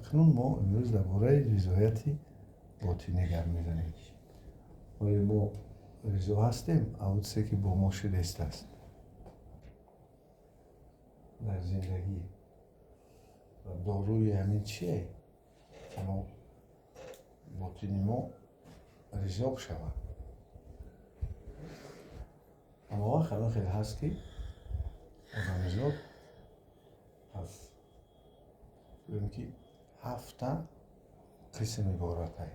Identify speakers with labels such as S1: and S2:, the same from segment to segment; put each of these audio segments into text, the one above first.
S1: اکنون ما امروز درباره رضایتی باطنی گپ میزنیم. آیا ما رضا هستیم؟ حوادثی که با ما شده است در زندگی و داروی همین چیه که ما باطنی ما رضا بشود. اما وقت خیلی هست که آدمیزاد از بگیم که 7 قسم عبارت هست.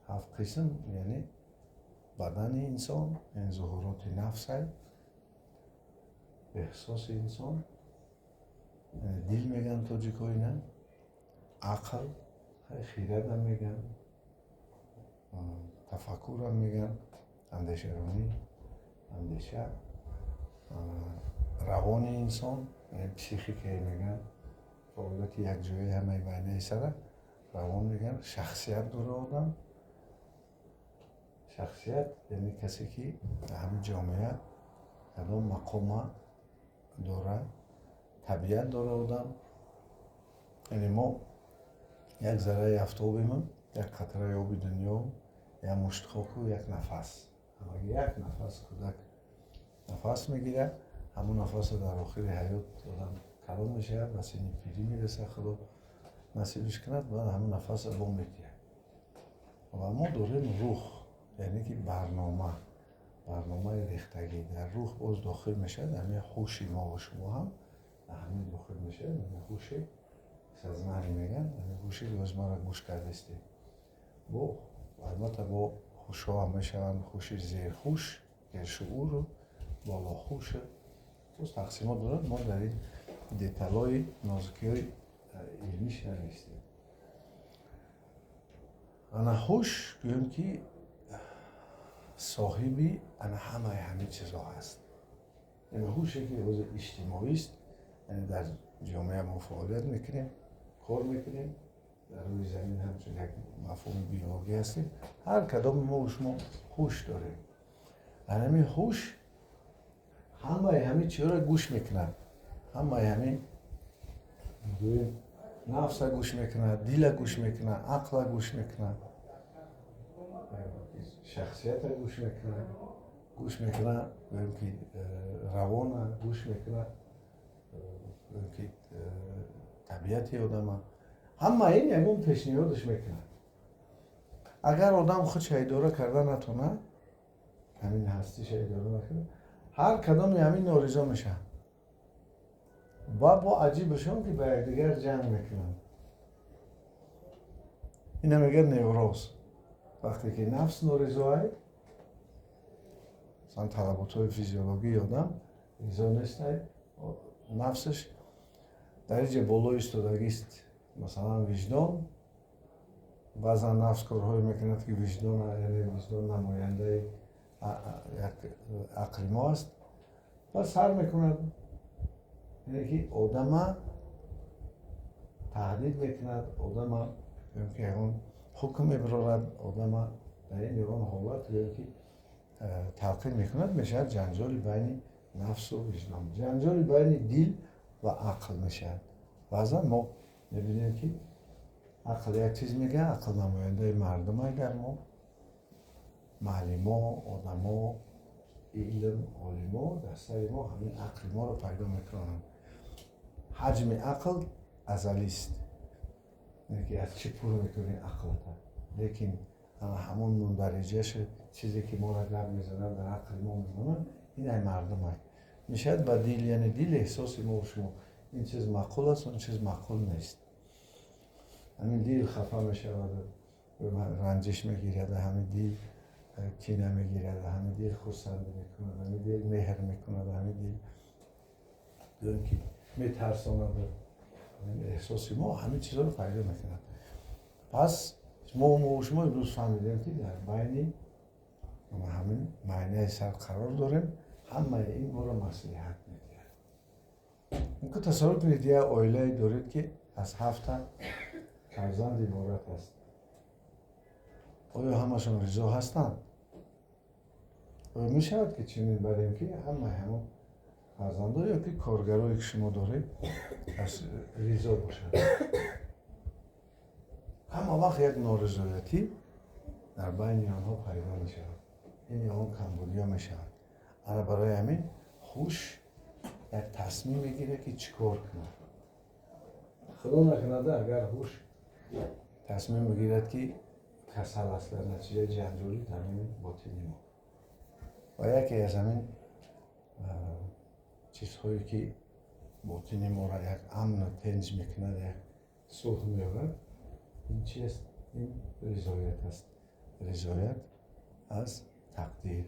S1: 7 قسم یعنی بدن انسان، یعنی ظهورات نفس هست، احساس انسان، دل میگن تاجیکایی نه، عقل، خیرت هم میگن، تفکر هم میگن، اندیشه رانی، اندیشه، روان انسان یعنی پسیخیک میگن، فعالیت یک جایی همه بینه سره روان میگن. شخصیت داره آدم. شخصیت یعنی کسی که در همین جامعه کدام مقام داره. طبیعت داره آدم، یعنی ما یک ذره آفتابیم، یک قطره آب دنیا، یک مشت خاک و یک نفس. اما یک نفس کودک نفس میگیره، همون نفس در آخر حیات آدم کلام میشه و سن پیری میرسه، خدا نصیبش کند، بعد همون نفس بام میگیره. و ما داریم روح، یعنی که برنامه ریختگی در روح باز داخل میشه. همین هوش ما و شما هم همین داخل میشه. همین هوش سازمانی میگن، همین هوشی باز ما را گوش کردستی. با البته با هوش ها هم میشوند هوش زیر هوش، زیر شعور، بالا هوش. باز تقسیمات دارد. ما در این دیتالای نازکی های علمیش نمیستیم. انا هوش گویم که صاحبی انا همه چیزها هست. این هوشی که روز اجتماعی است، یعنی در جامعه ما فعالیت میکنیم، کار میکنیم، در روی زمین همچون یک مفهوم بیولوژی هستیم. هر کدام ما و شما هوش داریم. همین هوش همه چیزها را گوش میکنه. همین نفس را گوش میکنه، دل را گوش میکنه، عقل را گوش میکنه، شخصیت را گوش میکنه، بگیم که روان را گوش میکنه، بگیم که طبیعت آدم همه این یکون پیشنهادش میکنه. اگر آدم خودش اداره کرده نتونه، همین هستیش اداره نکنه، هر کدام همین نارضا میشه و با عجیبشون که با یکدیگر جنگ میکنن. اینا میگن نیوروز. وقتی که نفس نارضاه، مثلا طلبات های فیزیولوژی آدم رضا نیست، نفسش درجه بالای ایستادگی است. مثلا وجدان، بعضا نفس کارهایی میکند که وجدان نماینده یک عقل ما است و سر میکند، یعنی که آدم تهدید میکند، آدم که اون حکم میبرد، آدم در این حالت که تلقین میکند، میشه جنجال بین نفس و وجدان، جنجال بین دل و عقل میشه. بعضا ما میبینیم که عقل یک چیز میگه، عقل نماینده مردم اگر ما معلما، آدما، علم، عالما در سر ما همین عقل ما رو پیدا میکنن. حجم عقل ازلی است، یعنی که از چی پر میکنی عقلتا، لیکن همون مندرجهش چیزی که ما را گرد میزنن در عقل ما میمونن، این ای مردم هست. میشد با دل، یعنی دل احساس ما و شما این چیز معقول است، اون چیز معقول نیست. همین دل خفه میشود، رنجش میگیرد، همین دل کینه میگیرد، همین دل خرسند میکند، همین دل مهر میکند، همین دل که میترساند، احساس ما همین چیزها رو پیدا میکند. پس ما و شما امروز فهمیدیم که در بین همین معنی سر قرار داریم، همه این ما رو مصلحت میگیرد. اینکه تصور کنید یه عائله دارید که از 7 فرزند عبارت است. آیا همشون رضا هستند؟ آیا میشود که چنین بریم که همون فرزندان یا که کارگرایی که شما دارید از رضا باشند؟ اما وقت یک نارضایتی در بین آنها پیدا می شود. این اون کمبودی ها می شود. انا برای همین هوش یک تصمیم میگیره که چیکار کنه. خدا نکنده اگر هوش تصمیم بگیرد که کسل است در نتیجه جنجالی در این باطنی ما و یکی از همین چیزهایی که باطنی ما را یک امن و تنج میکند، یک صلح میآورد، این چی است؟ این رضایت است. رضایت از تقدیر.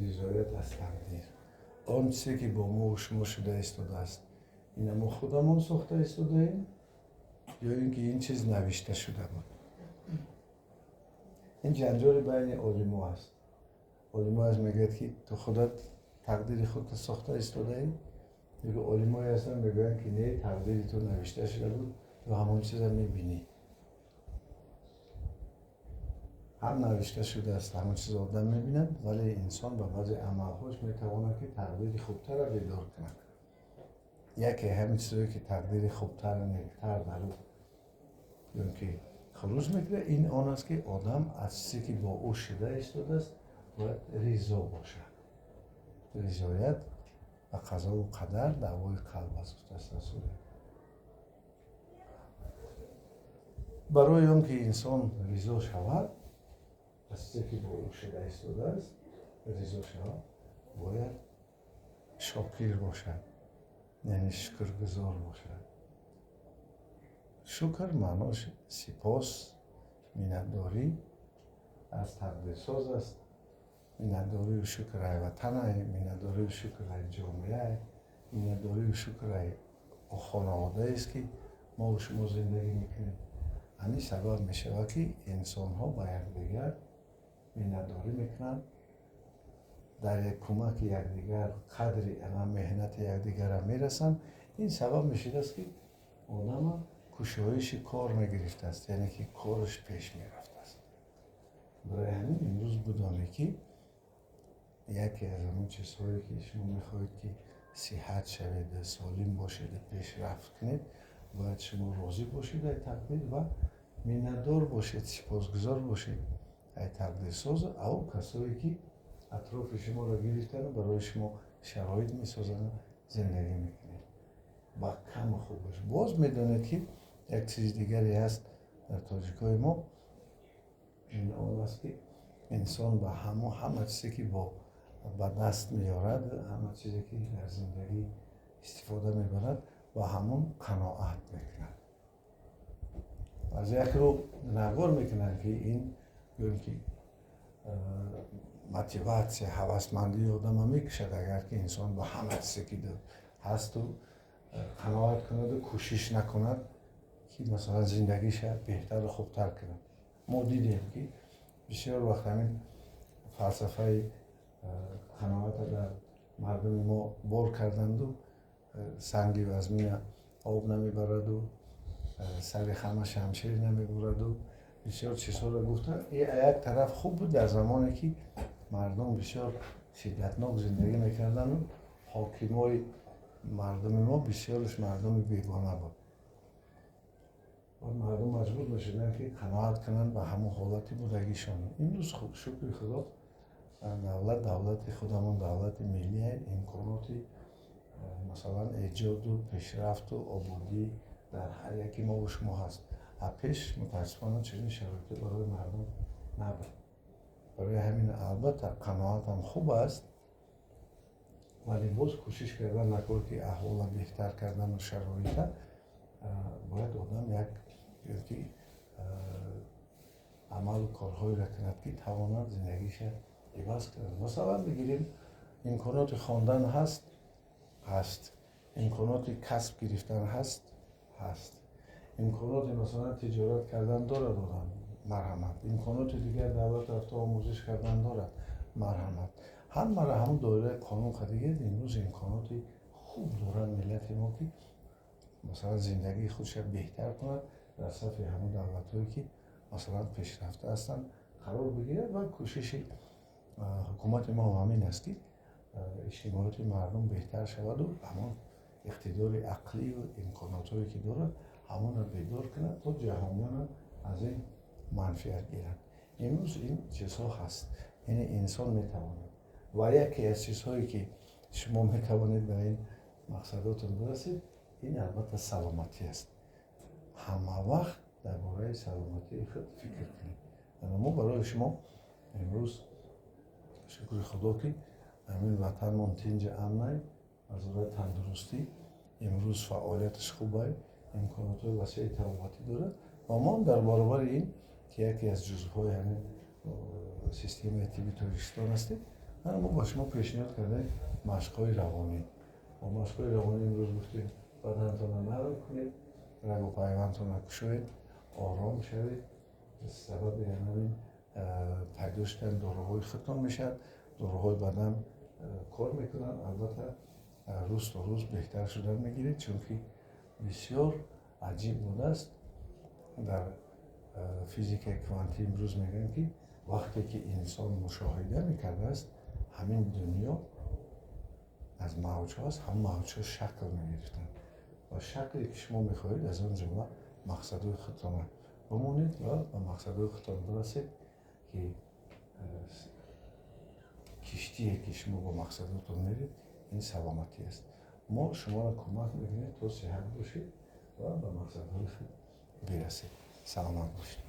S1: رضایت از تقدیر. آن چیزی که با ما و شما شده ایستاده است، این ما خودمون ساخته ایستاده ایم یا اینکه این چیز نوشته شده بود. این جنجال بین علما است. علما از میگوید که تو خودت تقدیر خودت ساخته ایستاده ای، دیگه علمای هستن میگویند که نه، تقدیر تو نوشته شده بود، تو همون چیز رو میبینی. هم نوشته شده است، همون چیز آدم میبیند، ولی انسان با بعضی عملهاش میتواند که تقدیر خوبتر را بیدار کند. یکی همین چیزی که تقدیر خوبتر و نیکتر در او یا که خروج میکنه، این آن است که آدم از چیزی که با او شده ایستاده است باید رضا باشد. رضایت و قضا و قدر دعوای قلب است. برای آن که انسان رضا شود از چیزی که با او شده ایستاده است، رضا شود، باید شاکر باشد، یعنی شکرگزار باشد. شکر معناش سپاس، منتداری از تقدیر ساز است. منتداری و شکر ای وطن ای، منتداری و شکر ای جامعه ای، منتداری و شکر ای خانواده است که ما و شما زندگی میکنیم. همین سبب میشود که انسان ها با یکدیگر منتداری میکنند، در یک کمک یکدیگر قدری مهنت یکدیگر را میرسند. این سبب میشده است که آدم کوشش کار میگرفته است، یعنی که کارش پیش میرفته است. برای همین امروز بدانید که یکی از همون چیزهایی که شما میخواهید که صحت شوید، سالم باشید، پیشرفت کنید، باید شما راضی باشید از تقدیر و منتدار باشید، سپاسگزار باشید از تقدیر ساز او کسایی که اطراف شما را گرفتن برای شما شرایط میسازند، زندگی میکنید. با کم خوبش باز میدانید که یک چیز دیگری هست در تاجیکای ما، این آن است که انسان با همه چیزی که با دست میارد، همه چیزی که در زندگی استفاده میبرد با همون قناعت میکند. از یک رو نگار میکنن که این گویم که موتیواسیون، هوسمندی آدم هم میکشد اگر که انسان با همه چیزی که هست و قناعت کند و کوشش نکند که مثلا زندگیش بهتر و خوبتر کند. ما دیدیم که بسیار وقت همین فلسفه قناعت در مردم ما بار کردند و سنگی وزمین آب نمیبرد و سر خمه شمشیر نمیبرد و بسیار چیزها را گفتن. یک طرف خوب بود در زمانی که مردم بسیار شدتناک زندگی میکردن و حاکمای مردم ما بسیارش مردم بیگانه بود و مردم مجبور میشدن که قناعت کنند به همون حالتی بودگیشان. امروز خوب شکر خدا دولت خودمون دولت ملی امکانات مثلا ایجاد و پیشرفت و آبادی در هر یکی ما و شما هست. پیش متاسفانه چنین شرایطی برای مردم نبود. برای همین البته قناعت هم خوب است، ولی باز کوشش کردن نکنه که احوال بهتر کردن و شرایط باید آدم یک عمل و کارهایی را کند که تواند زندگیش عوض کند. مثلا بگیریم امکانات خواندن هست، امکانات کسب گرفتن هست، امکانات مثلا تجارت کردن دارد آدم، مرحمت. امکانات دیگر دولت رفته آموزش کردن دارد، مرحمت. همه را همون دایره قانون دیگه امروز امکانات خوب دارن ملت ما که مثلا زندگی خودش بهتر کند، در صف همون دولت‌هایی که مثلا پیشرفته هستن قرار بگیرد و کوشش حکومت ما همین است که اجتماعات مردم بهتر شود و همون اقتدار عقلی و امکاناتی که دارد همون رو بیدار کنند تا جهانیان از این منفیت گیرند. امروز این چیزها هست، یعنی انسان میتواند و یکی از چیزهایی که شما میتوانید به این مقصداتون برسید این البته سلامتی است. همه وقت درباره سلامتی خود فکر کنید. ما برای شما امروز شکر خدا که همین وطن منتینج امنه از راه تندرستی امروز فعالیتش خوبه، امکانات وسیع تروماتی داره و ما در برابر این که یکی از جزوهای همین سیستم تیبی تاجیکستان هستیم ما با شما پیشنهاد کرده مشق‌های روانی و مشق‌های روانی امروز گفتیم بدنتون رو نرم کنید، رگ و پیوندتون رو کشوید، آرام شوید، سبب همین پیداشتن داروهای خودتون میشد، داروهای بدن کار میکنن، البته روز تا روز بهتر شدن میگیرید چون که بسیار عجیب بوده است. در فیزیک کوانتی امروز میگن که وقتی که انسان مشاهده میکرده است همین دنیا از موج هاست، هم موج ها شکل میگرفتن و شکلی که شما میخواهید از آن جمله مقصدهای خودتان بمونید و به مقصدهای خودتان برسید که کشتی که شما با مقصداتون میرید این سلامتی است. ما شما را کمک میکنید تا صحت باشید و به مقصدهای خود برسید. سلامت باشید.